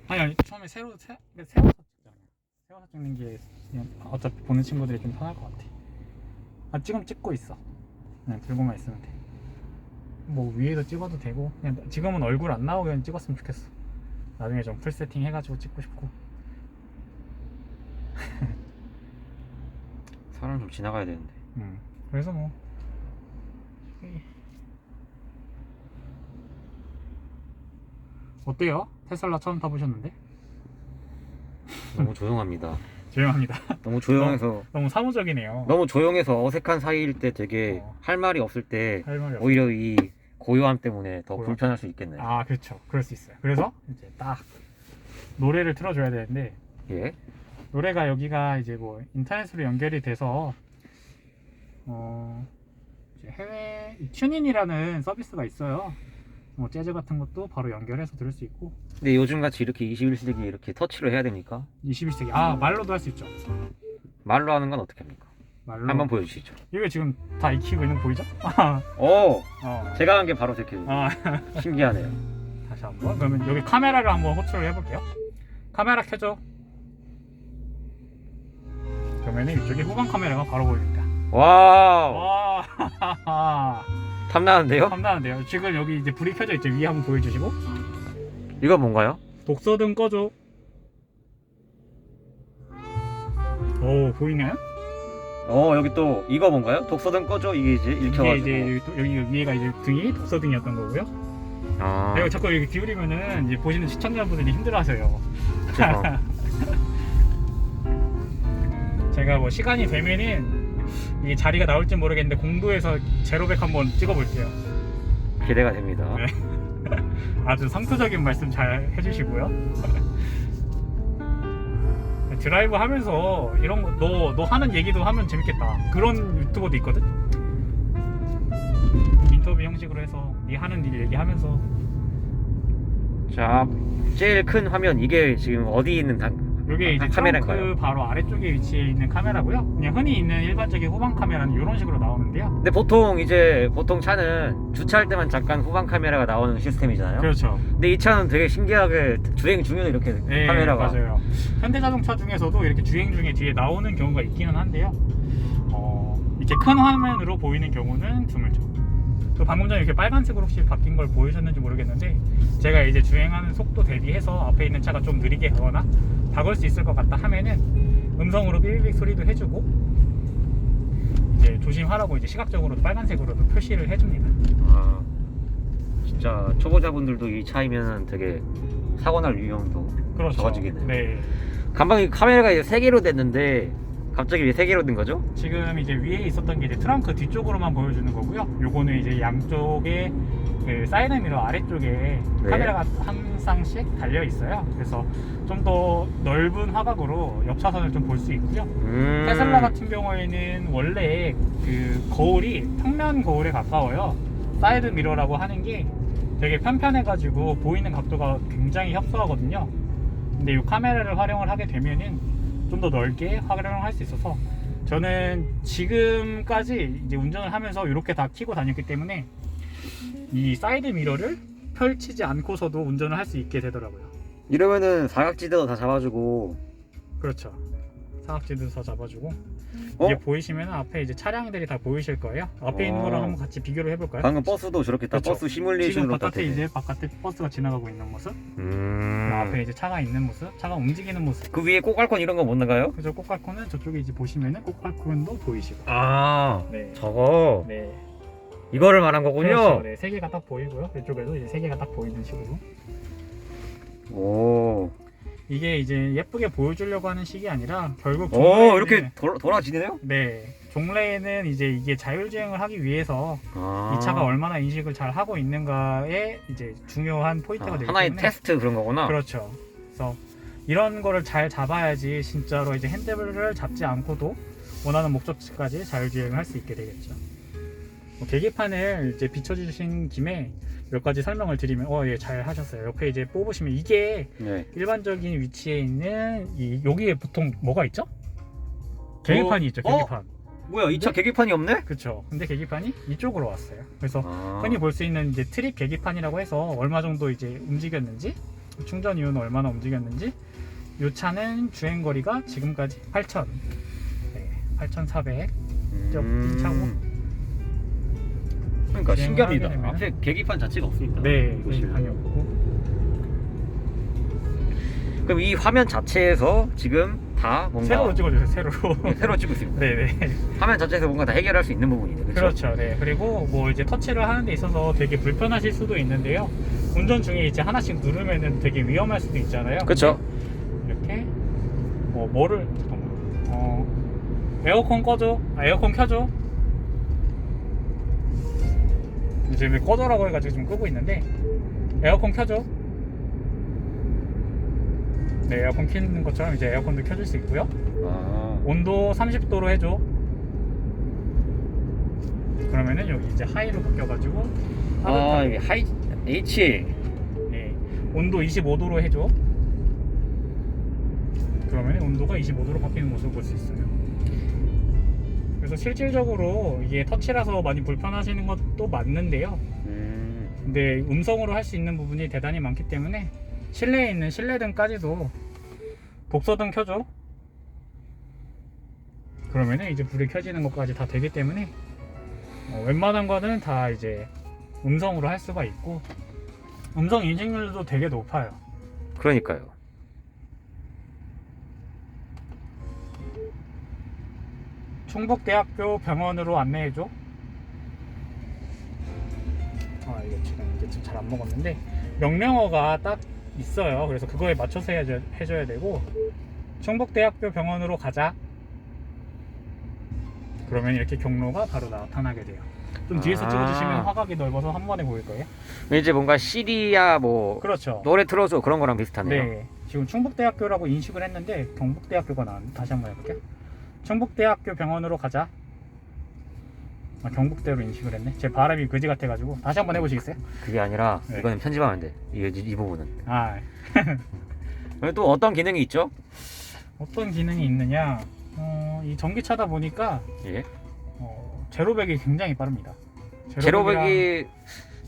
아니 처음에 세워서 찍잖아요. 세워서 찍는 게 그냥 어차피 보는 친구들이 좀 편할 것 같아. 아 지금 찍고 있어. 그냥 들고만 있으면 돼. 뭐 위에서 찍어도 되고 그냥 지금은 얼굴 안 나오게 찍었으면 좋겠어. 나중에 좀 풀 세팅 해가지고 찍고 싶고. 사람 좀 지나가야 되는데. 그래서 뭐 어때요? 테슬라 처음 타보셨는데? 너무 조용합니다. 조용합니다. 너무 조용해서 너무 사무적이네요. 너무 조용해서 어색한 사이일 때 되게 어. 할 말이 없을 때 할 말이 없어. 오히려 이 고요함 때문에 더 고요함. 불편할 수 있겠네요. 아 그렇죠. 그럴 수 있어요. 그래서 이제 딱 노래를 틀어줘야 되는데 예. 노래가 여기가 이제 뭐 인터넷으로 연결이 돼서 이제 해외 튜닝이라는 서비스가 있어요. 뭐 재즈 같은 것도 바로 연결해서 들을 수 있고. 근데 요즘같이 이렇게 21세기에 이렇게 터치로 해야 됩니까? 21세기 말로도 할 수 있죠. 말로 하는 건 어떻게 합니까? 말로 한번 보여주시죠. 이게 지금 다 익히고 있는 거 보이죠? 오! 어. 제가 한 게 바로 이렇게 아, 신기하네요. 다시 한번 그러면 여기 카메라를 한번 호출을 해볼게요. 카메라 켜줘. 그러면 이쪽에 후방 카메라가 바로 보입니다. 와우! 와, 탐나는데요? 탐나는데요. 지금 여기 이제 불이 켜져 있죠. 위에 한번 보여주시고. 이건 뭔가요? 독서등 꺼줘. 오, 보이나요? 여기 또 이거 뭔가요? 독서등 꺼줘. 이게 이제 이게 읽혀가지고. 이제 여기 위에가 이제 등이 독서등이었던 거고요. 아, 이거 자꾸 이렇게 기울이면은 이제 보시는 시청자분들이 힘들어하세요. 죄송. 제가 뭐 시간이 되면은 이게 자리가 나올지 모르겠는데 공도에서 제로백 한번 찍어볼게요. 기대가 됩니다. 네. 아주 상투적인 말씀 잘 해주시고요. 드라이브 하면서 이런 거 너 하는 얘기도 하면 재밌겠다. 그런 유튜버도 있거든. 인터뷰 형식으로 해서 네 하는 일 얘기하면서. 자, 제일 큰 화면 이게 지금 어디 있는 이게 이제 카메라인가요? 트렁크 바로 아래쪽에 위치해 있는 카메라고요. 그냥 흔히 있는 일반적인 후방 카메라는 이런 식으로 나오는데요. 근데 보통 차는 주차할 때만 잠깐 후방 카메라가 나오는 시스템이잖아요. 그렇죠. 근데 이 차는 되게 신기하게 주행 중에도 이렇게 네, 카메라가 맞아요. 현대자동차 중에서도 이렇게 주행 중에 뒤에 나오는 경우가 있기는 한데요. 이렇게 큰 화면으로 보이는 경우는 드물죠. 또 방금 전에 이렇게 빨간색으로 혹시 바뀐 걸 보이셨는지 모르겠는데 제가 이제 주행하는 속도 대비해서 앞에 있는 차가 좀 느리게 가거나 다걸 수 있을 것 같다 하면은 음성으로 삐빅 소리도 해주고 이제 조심하라고 이제 시각적으로도 빨간색으로도 표시를 해줍니다. 아, 진짜 초보자분들도 이 차이면 되게 사고 날 위험도 그렇죠. 적어지겠네요. 네. 간방이 카메라가 이제 3개로 됐는데 갑자기 왜 3개로 된 거죠? 지금 이제 위에 있었던 게 이제 트렁크 뒤쪽으로만 보여주는 거고요. 요거는 이제 양쪽에 그 사이드 미러 아래쪽에 네. 카메라가 한 쌍씩 달려 있어요. 그래서 좀 더 넓은 화각으로 옆 차선을 좀 볼 수 있고요. 테슬라 같은 경우에는 원래 그 거울이 평면 거울에 가까워요. 사이드 미러라고 하는 게 되게 편편해가지고 보이는 각도가 굉장히 협소하거든요. 근데 이 카메라를 활용을 하게 되면은 좀 더 넓게 활용을 할 수 있어서 저는 지금까지 이제 운전을 하면서 이렇게 다 켜고 다녔기 때문에 이 사이드 미러를 펼치지 않고서도 운전을 할 수 있게 되더라고요. 이러면은 사각지대도 다 잡아주고. 그렇죠. 사각지도 다 잡아주고 어? 이제 보이시면 앞에 이제 차량들이 다 보이실 거예요. 앞에 있는 거랑 한번 같이 비교를 해볼까요? 방금 버스도 저렇게 다 그렇죠. 버스 지금 시뮬레이션으로 다 바깥에 되네. 이제 바깥에 버스가 지나가고 있는 모습, 앞에 이제 차가 있는 모습, 차가 움직이는 모습. 그 위에 꼬깔콘 이런 거 못 나가요? 그죠. 꽃갈콘은 저쪽에 이제 보시면은 꽃갈콘도 보이시고. 아, 네. 저거 네. 이거를 말한 거군요. 그렇죠. 네, 세 개가 딱 보이고요. 이쪽에도 이제 세 개가 딱 보이는 식으로. 오, 이게 이제 예쁘게 보여주려고 하는 식이 아니라 결국 오, 종래에는 이렇게 돌아지네요? 네, 종래에는 이제 이게 자율주행을 하기 위해서 아, 이 차가 얼마나 인식을 잘 하고 있는가에 이제 중요한 포인트가 되기 하나의 때문에 테스트 그런 거구나. 그렇죠. 그래서 이런 거를 잘 잡아야지 진짜로 이제 핸들을 잡지 않고도 원하는 목적지까지 자율주행을 할 수 있게 되겠죠. 계기판을 이제 비춰주신 김에 몇 가지 설명을 드리면 예, 잘 하셨어요. 옆에 이제 뽑으시면 이게 네. 일반적인 위치에 있는 여기에 보통 뭐가 있죠? 계기판이 있죠. 계기판. 뭐야, 이 차 근데? 계기판이 없네? 그렇죠. 근데 계기판이 이쪽으로 왔어요. 그래서 아, 흔히 볼 수 있는 이제 트립 계기판이라고 해서 얼마 정도 이제 움직였는지 충전 이후는 얼마나 움직였는지. 이 차는 주행거리가 지금까지 8,000, 네, 8,400 뛴 차고. 그러니까 신기합니다. 되면... 앞에 계기판 자체가 없습니다. 네, 보시면. 계기판이 없고. 그럼 이 화면 자체에서 지금 다 뭔가 세로로 찍어주세요. 세로로. 네, 새로 찍고 있습니다. 네네. 화면 자체에서 뭔가 다 해결할 수 있는 부분이네. 그렇죠? 그렇죠. 네. 그리고 뭐 이제 터치를 하는 데 있어서 되게 불편하실 수도 있는데요. 운전 중에 이제 하나씩 누르면은 되게 위험할 수도 있잖아요. 그렇죠. 이렇게 뭐를 잠깐만. 에어컨 꺼줘. 에어컨 켜줘. 지금 꺼줘라고 해가지고 지금 끄고 있는데 에어컨 켜줘. 네, 에어컨 켜는 것처럼 이제 에어컨도 켜줄 수 있고요. 온도 30도로 해줘. 그러면은 여기 이제 하이로 바뀌어가지고 이게 하이 H. 네, 온도 25도로 해줘. 그러면 온도가 25도로 바뀌는 모습을 볼 수 있어요. 그래서 실질적으로 이게 터치라서 많이 불편하시는 것도 맞는데요. 근데 음성으로 할 수 있는 부분이 대단히 많기 때문에 실내에 있는 실내등까지도 독서등 켜줘. 그러면은 이제 불이 켜지는 것까지 다 되기 때문에 웬만한 거는 다 이제 음성으로 할 수가 있고 음성 인식률도 되게 높아요. 그러니까요. 충북대학교 병원으로 안내해줘. 이게 지금 잘 안 먹었는데 명령어가 딱 있어요. 그래서 그거에 맞춰서 해줘야 되고 충북대학교 병원으로 가자. 그러면 이렇게 경로가 바로 나타나게 돼요. 좀 뒤에서 찍어주시면 화각이 넓어서 한 번에 보일 거예요. 이제 뭔가 시리야 뭐 그렇죠. 노래 틀어줘 그런 거랑 비슷하네요. 네, 지금 충북대학교라고 인식을 했는데 경북대학교가 나왔는데 다시 한번 해볼게요. 충북대학교 병원으로 가자. 경북대로 인식을 했네. 제 발음이 그지 같아가지고 다시 한번 해보시겠어요? 그게 아니라 네. 이거는 편집하면 안 돼. 이 부분은. 그리고 또 어떤 기능이 있죠? 어떤 기능이 있느냐? 이 전기차다 보니까 예. 제로백이 굉장히 빠릅니다. 제로백이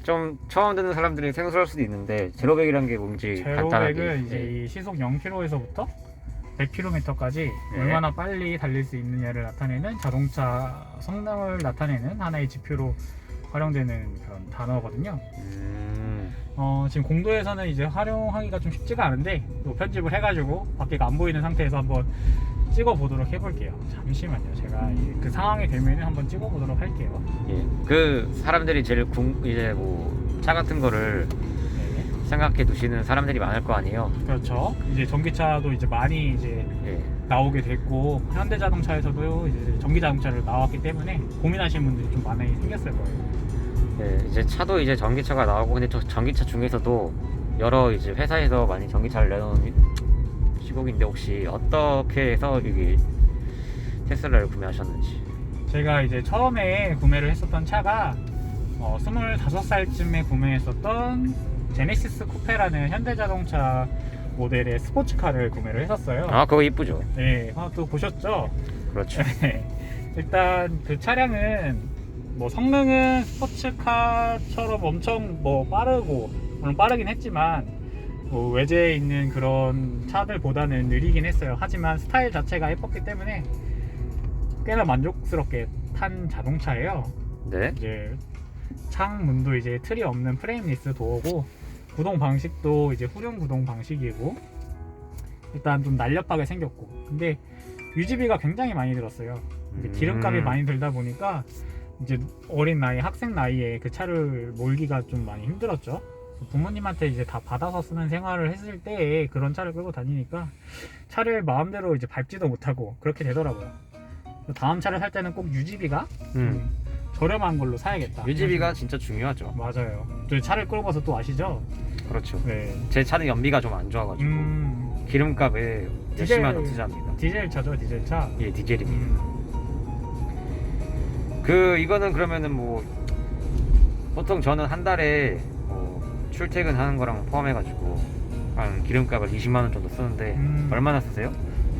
좀 처음 듣는 사람들이 생소할 수도 있는데 제로백이란 게 뭔지 간단하게. 제로백은 이제 이 시속 0km에서부터 100km까지 얼마나 빨리 달릴 수 있느냐를 나타내는 자동차 성능을 나타내는 하나의 지표로 활용되는 그런 단어거든요. 지금 공도에서는 이제 활용하기가 좀 쉽지가 않은데 또 편집을 해가지고 밖에가 안 보이는 상태에서 한번 찍어 보도록 해볼게요. 잠시만요. 제가 그 상황이 되면 한번 찍어 보도록 할게요. 예. 그 사람들이 제일 이제 뭐 차 같은 거를 생각해 두시는 사람들이 많을 거 아니에요. 그렇죠. 이제 전기차도 이제 많이 이제 나오게 됐고 현대자동차에서도 이제 전기자동차를 나왔기 때문에 고민하시는 분들이 좀 많이 생겼을 거예요. 네, 이제 차도 이제 전기차가 나오고 근데 저 전기차 중에서도 여러 이제 회사에서 많이 전기차를 내놓은 시국인데 혹시 어떻게 해서 여기 테슬라를 구매하셨는지? 제가 이제 처음에 구매를 했었던 차가 25살쯤에 구매했었던 제네시스 쿠페라는 현대자동차 모델의 스포츠카를 구매를 했었어요. 그거 이쁘죠? 네, 또 보셨죠? 그렇죠. 일단 그 차량은 뭐 성능은 스포츠카처럼 엄청 뭐 빠르고 물론 빠르긴 했지만 뭐 외제에 있는 그런 차들보다는 느리긴 했어요. 하지만 스타일 자체가 예뻤기 때문에 꽤나 만족스럽게 탄 자동차예요. 네. 이제 창문도 이제 틀이 없는 프레임리스 도어고 구동 방식도 이제 후륜 구동 방식이고 일단 좀 날렵하게 생겼고 근데 유지비가 굉장히 많이 들었어요. 기름값이 많이 들다 보니까 이제 어린 나이 학생 나이에 그 차를 몰기가 좀 많이 힘들었죠. 부모님한테 이제 다 받아서 쓰는 생활을 했을 때 그런 차를 끌고 다니니까 차를 마음대로 이제 밟지도 못하고 그렇게 되더라고요. 다음 차를 살 때는 꼭 유지비가 저렴한 걸로 사야겠다. 유지비가 진짜 중요하죠. 맞아요. 저 차를 끌고 가서 또 아시죠? 그렇죠. 네. 제 차는 연비가 좀 안 좋아가지고 기름값에 몇십만 원 투자합니다. 디젤 차죠, 디젤 차. 예, 디젤입니다. 이거는 그러면은 뭐 보통 저는 한 달에 출퇴근하는 거랑 포함해가지고 한 기름값을 20만 원 정도 쓰는데 얼마나 쓰세요?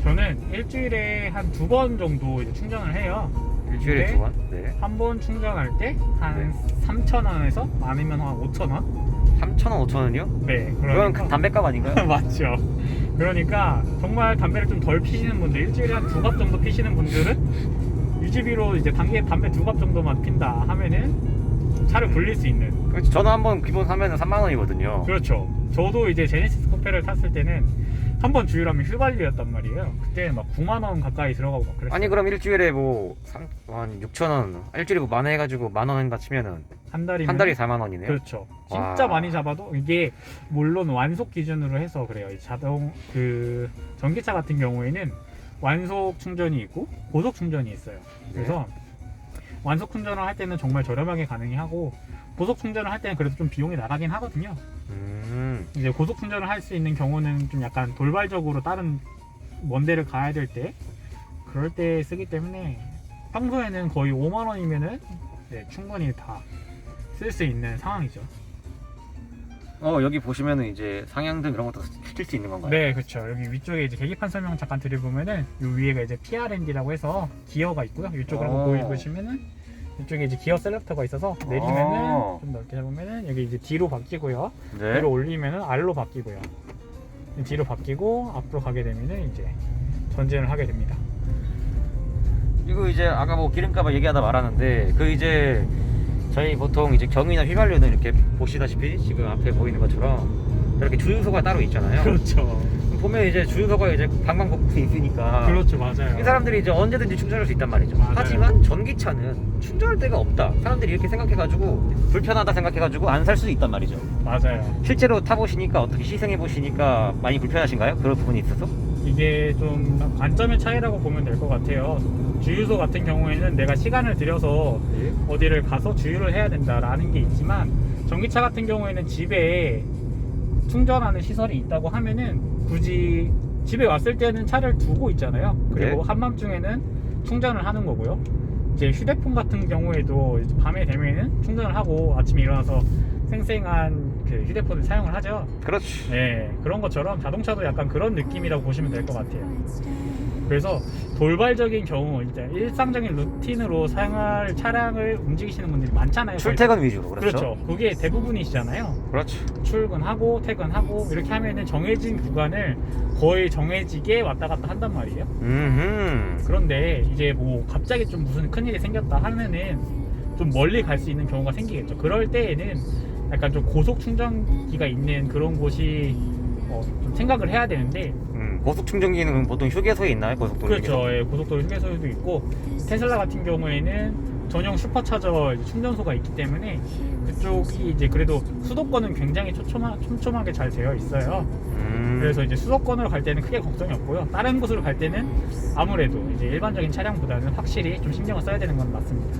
저는 일주일에 한 2번 정도 이제 충전을 해요. 일주일에 2번? 네. 한 번 충전할 때 한 3,000원에서 아니면 한 5,000원 3,000원, 5,000원이요? 네, 그건 그러니까 담배값 아닌가요? 맞죠. 그러니까 정말 담배를 좀 덜 피시는 분들, 일주일에 한 2갑 정도 피시는 분들은 유지비로 이제 단계 담배 2갑 정도만 핀다 하면은 차를 굴릴 수 있는. 그렇죠. 저는 한번 기본 사면은 3만 원이거든요. 그렇죠. 저도 이제 제네시스 코페를 탔을 때는 한 번 주유하면 휘발유였단 말이에요. 그때 막 9만 원 가까이 들어가고 막 그랬어요. 아니 그럼 일주일에 뭐 한 6,000원, 일주일에 뭐 만원 해가지고 만원인가 치면은 한 달이면 한 달에 4만 원이네요. 그렇죠. 와. 진짜 많이 잡아도 이게 물론 완속 기준으로 해서 그래요. 이 자동 그 전기차 같은 경우에는 완속 충전이 있고 고속 충전이 있어요. 그래서 완속 충전을 할 때는 정말 저렴하게 가능하고 고속 충전을 할 때는 그래도 좀 비용이 나가긴 하거든요. 이제 고속 충전을 할 수 있는 경우는 좀 약간 돌발적으로 다른 먼 데를 가야 될 때 그럴 때 쓰기 때문에 평소에는 거의 5만 원이면은 충분히 다 쓸 수 있는 상황이죠. 여기 보시면은 이제 상향등 이런 것도 킬 수 있는 건가요? 네, 그렇죠. 여기 위쪽에 이제 계기판 설명 잠깐 드려보면은 요 위에가 이제 PRND라고 해서 기어가 있고요. 이쪽을 한번 보시면은 이쪽에 이제 기어 셀렉터가 있어서 내리면은 좀 넓게 잡으면은 여기 이제 D로 바뀌고요. 네. 뒤로 올리면은 R로 바뀌고요. 뒤로 바뀌고 앞으로 가게 되면은 이제 전진을 하게 됩니다. 이거 이제 아까 뭐 기름값을 얘기하다 말았는데 그 이제 저희 보통 이제 경유나 휘발유는 이렇게 보시다시피 지금 앞에 보이는 것처럼 이렇게 주유소가 따로 있잖아요. 그렇죠. 보면 이제 주유소가 이제 방방곡곡에 있으니까 그렇죠, 맞아요. 이 사람들이 이제 언제든지 충전할 수 있단 말이죠. 맞아요. 하지만 전기차는 충전할 데가 없다. 사람들이 이렇게 생각해가지고 불편하다 생각해가지고 안 살 수도 있단 말이죠. 맞아요. 실제로 타보시니까 어떻게 시승해 보시니까 많이 불편하신가요? 그런 부분이 있어서? 이게 좀 관점의 차이라고 보면 될 것 같아요. 주유소 같은 경우에는 내가 시간을 들여서 어디를 가서 주유를 해야 된다라는 게 있지만 전기차 같은 경우에는 집에 충전하는 시설이 있다고 하면은 굳이 집에 왔을 때는 차를 두고 있잖아요. 그리고 네. 한밤중에는 충전을 하는 거고요. 이제 휴대폰 같은 경우에도 이제 밤에 되면은 충전을 하고 아침에 일어나서 생생한 그 휴대폰을 사용을 하죠. 그렇지. 네, 그런 것처럼 자동차도 약간 그런 느낌이라고 보시면 될 것 같아요. 그래서 돌발적인 경우, 이제 일상적인 루틴으로 사용할 차량을 움직이시는 분들이 많잖아요. 출퇴근 위주로. 그렇죠. 그게 대부분이시잖아요. 그렇죠. 출근하고 퇴근하고 이렇게 하면은 정해진 구간을 거의 정해지게 왔다 갔다 한단 말이에요. 그런데 이제 뭐 갑자기 좀 무슨 큰일이 생겼다 하면은 좀 멀리 갈 수 있는 경우가 생기겠죠. 그럴 때에는 약간 좀 고속 충전기가 있는 그런 곳이 좀 생각을 해야 되는데 고속 충전기는 보통 휴게소에 있나요? 고속도로 그렇죠. 예, 고속도로 휴게소에도 있고 테슬라 같은 경우에는 전용 슈퍼차저 충전소가 있기 때문에 그쪽이 이제 그래도 수도권은 굉장히 촘촘하게 잘 되어 있어요. 그래서 이제 수도권으로 갈 때는 크게 걱정이 없고요. 다른 곳으로 갈 때는 아무래도 이제 일반적인 차량보다는 확실히 좀 신경을 써야 되는 건 맞습니다.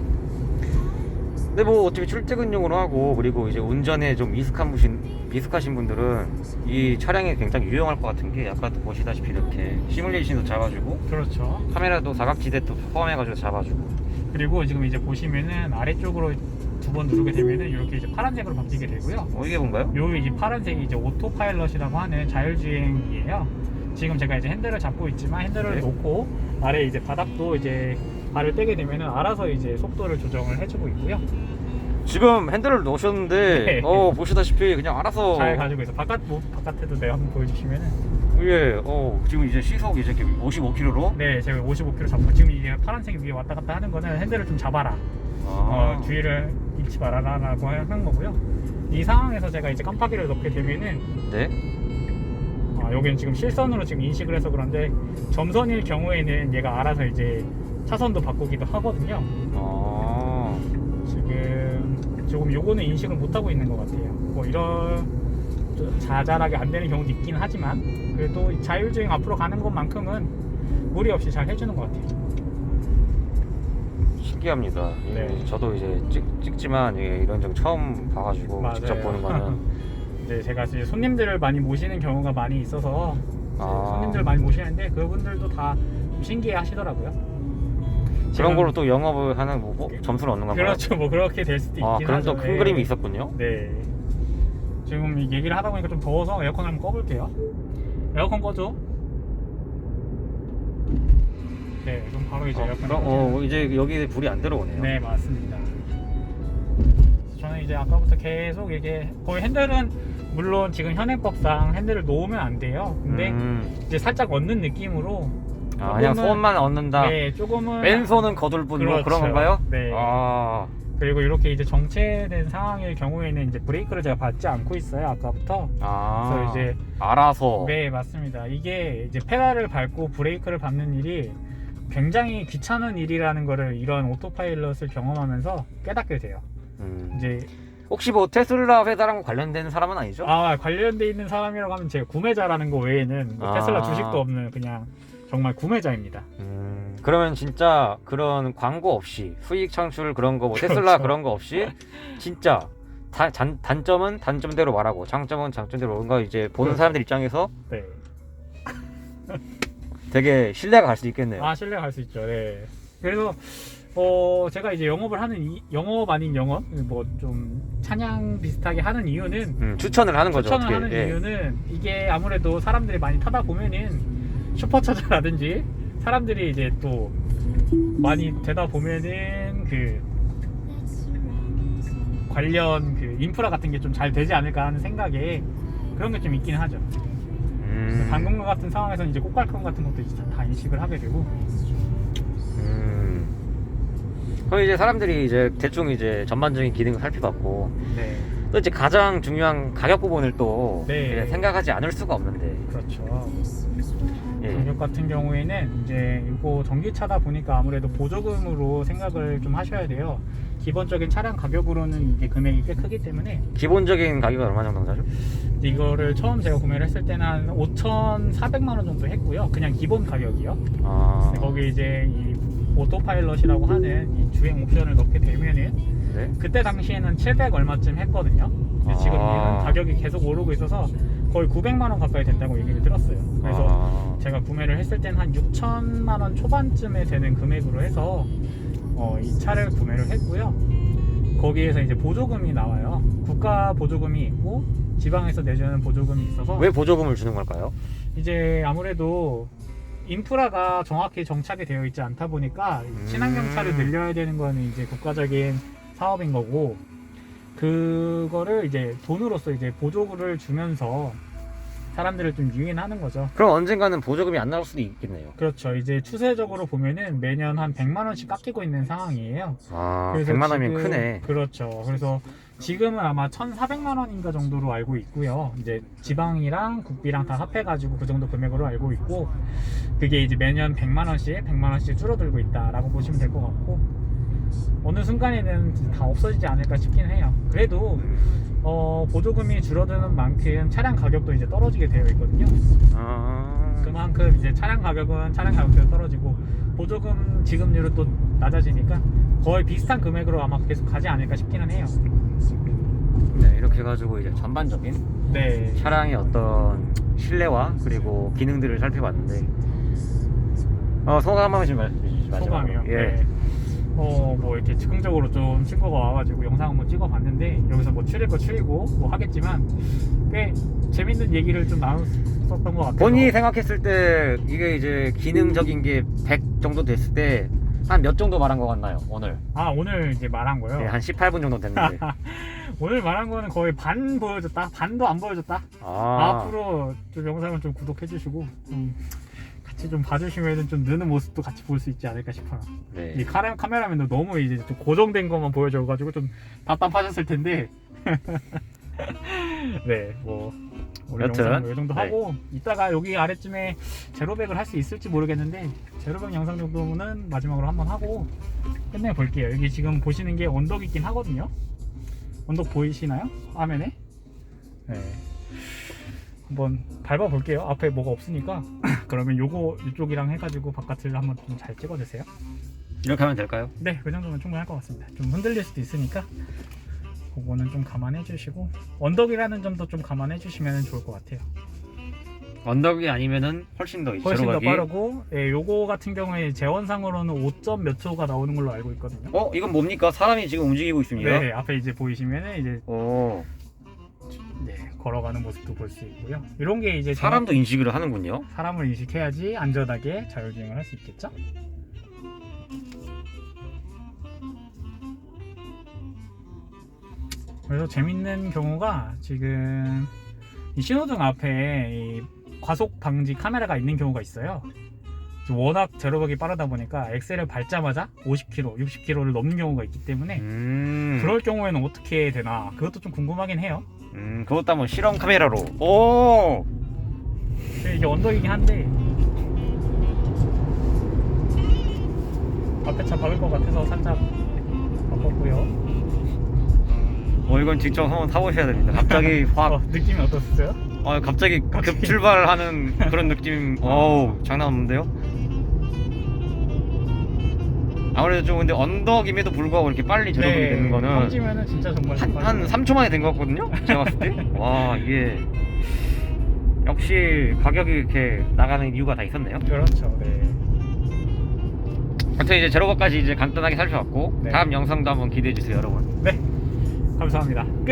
근데 뭐 어차피 출퇴근용으로 하고 그리고 이제 운전에 좀 미숙하신 분들은 이 차량이 굉장히 유용할 것 같은 게 아까 보시다시피 이렇게 시뮬레이션도 잡아주고 그렇죠. 카메라도 사각지대도 포함해가지고 잡아주고 그리고 지금 이제 보시면은 아래쪽으로 두 번 누르게 되면은 이렇게 이제 파란색으로 바뀌게 되고요. 이게 뭔가요? 요 이 파란색이 이제 오토파일럿이라고 하는 자율주행이에요. 지금 제가 이제 핸들을 잡고 있지만 핸들을 놓고 아래 이제 바닥도 이제 발을 떼게 되면은 알아서 이제 속도를 조정을 해주고 있고요. 지금 핸들을 놓으셨는데 네. 보시다시피 그냥 알아서 잘 가지고 있어. 바깥에도 내가 한번 보여주시면은 예, 지금 이제 시속 이제 55km로 네, 제가 55km 잡고 지금 이게 파란색이 위에 왔다 갔다 하는 거는 핸들을 좀 잡아라. 주의를 잃지 말아라라고 하는 거고요. 이 상황에서 제가 이제 깜빡이를 넣게 되면은 네. 여기는 지금 실선으로 지금 인식을 해서 그런데 점선일 경우에는 얘가 알아서 이제 차선도 바꾸기도 하거든요. 지금 조금 요거는 인식을 못 하고 있는 것 같아요. 뭐 이런 자잘하게 안 되는 경우도 있긴 하지만 그래도 자율주행 앞으로 가는 것만큼은 무리 없이 잘 해주는 것 같아요. 신기합니다. 네. 저도 이제 찍지만 이런 점 처음 봐가지고 맞아요. 직접 보는 거는 네, 제가 이제 손님들을 많이 모시는 경우가 많이 있어서 손님들 많이 모시는데 그분들도 다 신기해 하시더라고요. 그런 걸로 또 영업을 하는 거고 점수를 얻는 건가요? 그렇죠. 뭐 그렇게 될 수도 있긴 그럼 하죠. 또 큰 네. 그림이 있었군요. 네. 지금 이 얘기를 하다 보니까 좀 더워서 에어컨을 한번 꺼볼게요. 에어컨 꺼줘. 네, 그럼 바로 이제 에어컨. 그럼 이제 여기 불이 안 들어오네요. 네, 맞습니다. 저는 이제 아까부터 계속 이게 거의 핸들은 물론 지금 현행법상 핸들을 놓으면 안 돼요. 근데 이제 살짝 얹는 느낌으로 그냥 손만 얹는다. 네, 조금은 왼손은 거둘 뿐 뭐 그렇죠. 그런 건가요? 네. 그리고 이렇게 이제 정체된 상황일 경우에는 이제 브레이크를 제가 밟지 않고 있어요. 아까부터. 그래서 이제 알아서. 네, 맞습니다. 이게 이제 페달을 밟고 브레이크를 밟는 일이 굉장히 귀찮은 일이라는 거를 이런 오토파일럿을 경험하면서 깨닫게 돼요. 이제 혹시 뭐 테슬라 회사랑 관련된 사람은 아니죠? 관련돼 있는 사람이라고 하면 제가 구매자라는 거 외에는 뭐 테슬라 주식도 없는 그냥 정말 구매자입니다. 그러면 진짜 그런 광고 없이 수익 창출 그런 거, 뭐 그렇죠. 테슬라 그런 거 없이 진짜 단점은 단점대로 말하고 장점은 장점대로 뭔가 이제 보는 그렇죠. 사람들 입장에서 네. 되게 신뢰가 갈 수 있겠네요. 신뢰가 갈 수 있죠. 네. 그래서 제가 이제 영업 아닌 영업, 뭐 좀 찬양 비슷하게 하는 이유는 추천을 하는 거죠. 추천을 어떻게. 하는 예. 이유는 이게 아무래도 사람들이 많이 타다 보면은 슈퍼차저라든지 사람들이 이제 또 많이 되다 보면은 그 관련 그 인프라 같은 게 좀 잘 되지 않을까 하는 생각에 그런 게 좀 있긴 하죠. 당근과 같은 상황에서는 이제 꽃갈콘 같은 것도 이제 다 인식을 하게 되고. 그럼 이제 사람들이 이제 대충 이제 전반적인 기능을 살펴봤고, 네. 또 이제 가장 중요한 가격 부분을 또 네. 생각하지 않을 수가 없는데. 그렇죠. 예. 가격 같은 경우에는 이제 이거 전기차다 보니까 아무래도 보조금으로 생각을 좀 하셔야 돼요. 기본적인 차량 가격으로는 이게 금액이 꽤 크기 때문에 기본적인 가격은 얼마 정도 나죠? 이거를 처음 제가 구매를 했을 때는 한 5,400만 원 정도 했고요. 그냥 기본 가격이요. 근데 거기 이제 이 오토파일럿이라고 하는 이 주행 옵션을 넣게 되면은 네. 그때 당시에는 700 얼마쯤 했거든요. 근데 지금 얘는 가격이 계속 오르고 있어서 거의 900만 원 가까이 된다고 얘기를 들었어요. 그래서 제가 구매를 했을 때는 한 6천만 원 초반쯤에 되는 금액으로 해서 이 차를 구매를 했고요. 거기에서 이제 보조금이 나와요. 국가 보조금이 있고 지방에서 내주는 보조금이 있어서. 왜 보조금을 주는 걸까요? 이제 아무래도 인프라가 정확히 정착이 되어 있지 않다 보니까 친환경 차를 늘려야 되는 거는 이제 국가적인 사업인 거고, 그거를 이제 돈으로서 이제 보조금을 주면서 사람들을 좀 유인하는 거죠. 그럼 언젠가는 보조금이 안 나올 수도 있겠네요. 그렇죠. 이제 추세적으로 보면은 매년 한 100만 원씩 깎이고 있는 상황이에요. 그래서 100만 원이면 지금, 크네. 그렇죠. 그래서 지금은 아마 1,400만 원인가 정도로 알고 있고요. 이제 지방이랑 국비랑 다 합해가지고 그 정도 금액으로 알고 있고, 그게 이제 매년 100만 원씩 줄어들고 있다라고 보시면 될 것 같고, 어느 순간에는 다 없어지지 않을까 싶긴 해요. 그래도 보조금이 줄어드는 만큼 차량 가격도 이제 떨어지게 되어 있거든요. 그만큼 이제 차량 가격은 차량 가격대로 떨어지고 보조금 지급률은 또 낮아지니까 거의 비슷한 금액으로 아마 계속 가지 않을까 싶기는 해요. 네, 이렇게 해가지고 이제 전반적인 네. 차량의 어떤 실내와 그리고 기능들을 살펴봤는데, 소감 한 번씩 말씀해 주시죠. 소감이요. 예. 네. 뭐 이렇게 즉흥적으로 좀 친구가 와가지고 영상 한번 찍어봤는데, 여기서 뭐 추릴 거 추리고 뭐 하겠지만 꽤 재밌는 얘기를 좀 나눴었던 것 같아요. 본인이 생각했을 때 이게 이제 기능적인 게 100 정도 됐을 때 한 몇 정도 말한 것 같나요? 오늘? 오늘 이제 말한 거요? 네, 한 18분 정도 됐는데. 오늘 말한 거는 거의 반 보여줬다, 반도 안 보여줬다. 앞으로 좀 영상을 좀 구독해주시고 좀 같이 좀 봐주시면 좀 느는 모습도 같이 볼 수 있지 않을까 싶어요. 네. 이 카메라맨도 너무 이제 좀 고정된 것만 보여줘가지고 좀 답답하셨을 텐데. 네, 뭐 오늘 여튼, 영상 이 정도 네. 하고 이따가 여기 아래쯤에 제로백을 할 수 있을지 모르겠는데 제로백 영상 정도는 마지막으로 한번 하고 끝내볼게요. 여기 지금 보시는 게 언덕이긴 하거든요. 언덕 보이시나요? 화면에? 네. 한번 밟아볼게요. 앞에 뭐가 없으니까. 그러면 요거 이쪽이랑 해가지고 바깥을 한번 좀 잘 찍어주세요. 이렇게 하면 될까요? 네, 그 정도면 충분할 것 같습니다. 좀 흔들릴 수도 있으니까 그거는 좀 감안해 주시고, 언덕이라는 점도 좀 감안해 주시면 좋을 것 같아요. 언덕이 아니면은 훨씬 더 훨씬 더 빠르고, 예, 요거 같은 경우에 재원상으로는 5점 몇 초가 나오는 걸로 알고 있거든요. 이건 뭡니까? 사람이 지금 움직이고 있습니다. 네, 앞에 이제 보이시면은 이제 네, 걸어가는 모습도 볼 수 있고요. 이런 게 이제 사람도 인식을 하는군요. 사람을 인식해야지 안전하게 자율주행을 할 수 있겠죠? 그래서 재밌는 경우가 지금 이 신호등 앞에 이 과속 방지 카메라가 있는 경우가 있어요. 워낙 제로백이 빠르다 보니까 엑셀을 밟자마자 50km, 60km를 넘는 경우가 있기 때문에 그럴 경우에는 어떻게 되나 그것도 좀 궁금하긴 해요. 그것도 한번 실험 카메라로. 오. 이게 언덕이긴 한데 앞에 차 박을 것 같아서 살짝 바꿨고요. 이건 직접 한번 타보셔야 됩니다. 갑자기 확. 느낌이 어떠셨어요? 갑자기 급 출발하는 그런 느낌. 어우, 장난 없는데요? 아무래도 좀 근데 언덕임에도 불구하고 이렇게 빨리 제로백이 되는 거는 평지면은 진짜 정말 한 3초 만에 된 것 같거든요? 제가 봤을 때. 와, 이게 역시 가격이 이렇게 나가는 이유가 다 있었네요. 그렇죠. 네. 하여튼 이제 제로백까지 이제 간단하게 살펴봤고 네. 다음 영상도 한번 기대해 주세요, 여러분. 네. 감사합니다. 끝.